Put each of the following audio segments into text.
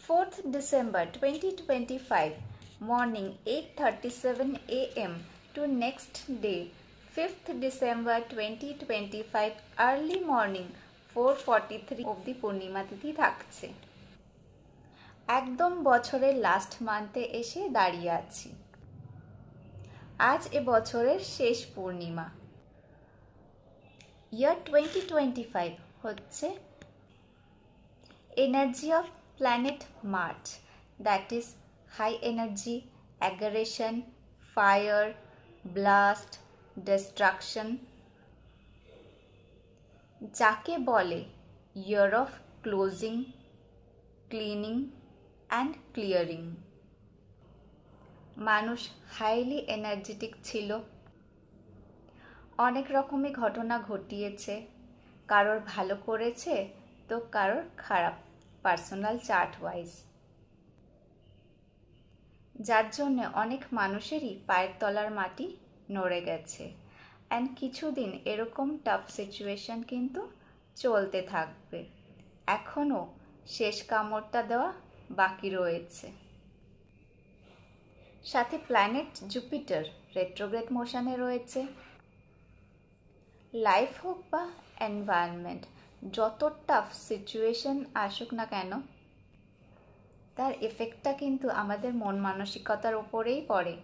4th December 2025, morning 8:37 a.m. to next day 5th December 2025, early morning 4:43 অবধি পূর্ণিমা তিথি থাকছে। একদম বছরের লাস্ট মান্থে এসে দাঁড়িয়ে আছি। আজ এ বছরের শেষ পূর্ণিমা। ইয়ার 2025 হচ্ছে energy of planet Mars, that is high energy, aggression, fire, blast, destruction, যাকে বলে year of closing, cleaning and clearing। মানুষ হাইলি এনার্জেটিক ছিল, অনেক রকমই ঘটনা ঘটিয়েছে, কারোর ভালো করেছে তো কারোর খারাপ, পার্সোনাল চার্ট ওয়াইজ, যার জন্য অনেক মানুষেরই পায়ের তলার মাটি নড়ে গেছে। অ্যান্ড কিছুদিন এরকম টাফ সিচুয়েশন কিন্তু চলতে থাকবে, এখনও শেষ কামড়টা দেওয়া বাকি রয়েছে। সাথে প্ল্যানেট জুপিটার রেট্রোগ্রেড মোশনে রয়েছে। লাইফ হোক বা এনভায়রনমেন্ট, যত টাফ সিচুয়েশন আসুক না কেন, তার এফেক্টটা কিন্তু আমাদের মন মানসিকতার উপরেই পড়ে।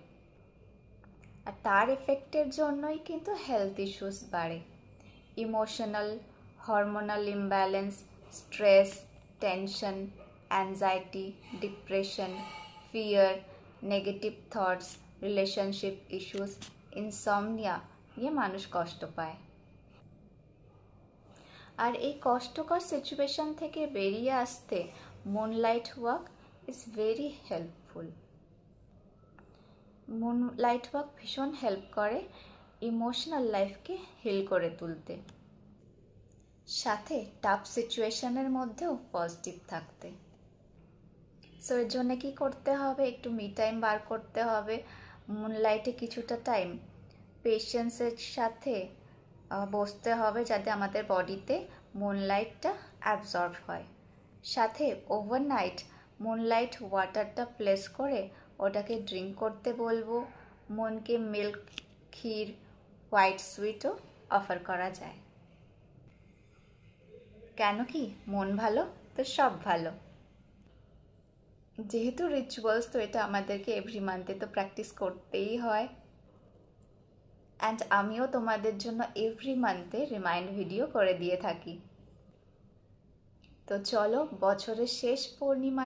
আর তার এফেক্টের জন্যই কিন্তু হেলথ ইস্যুস বাড়ে। Emotional, hormonal imbalance, stress, tension, anxiety, depression, fear, negative thoughts, relationship issues, insomnia নিয়ে মানুষ কষ্ট পায়। আর এই কষ্টকর সিচুয়েশন থেকে বেরিয়ে আসতে moonlight walk is very helpful. Moonlight walk ভীষণ হেল্প করে ইমোশনাল লাইফকে হিল করে তুলতে, সাথে টাফ সিচুয়েশনের মধ্যেও পজিটিভ থাকতে। সো এর জন্য কী করতে হবে? একটু মি টাইম বার করতে হবে। মুনলাইটে কিছুটা টাইম পেশেন্সের সাথে বসতে হবে, যাতে আমাদের বডিতে মুনলাইটটা অ্যাবজর্ব হয়। সাথে ওভারনাইট মুনলাইট ওয়াটারটা প্লেস করে ওটাকে ড্রিঙ্ক করতে বলবো। মনকে মিল্ক, ক্ষীর, হোয়াইট সুইটও অফার করা যায়। কেন কি? মন ভালো তো সব ভালো। যেহেতু রিচুয়ালস, তো এটা আমাদেরকে এভরি মান্থে তো প্র্যাকটিস করতেই হয়। অ্যান্ড আমিও তোমাদের জন্য এভরি মান্থে রিমাইন্ড ভিডিও করে দিয়ে থাকি। তো চলো, বছরের শেষ পূর্ণিমা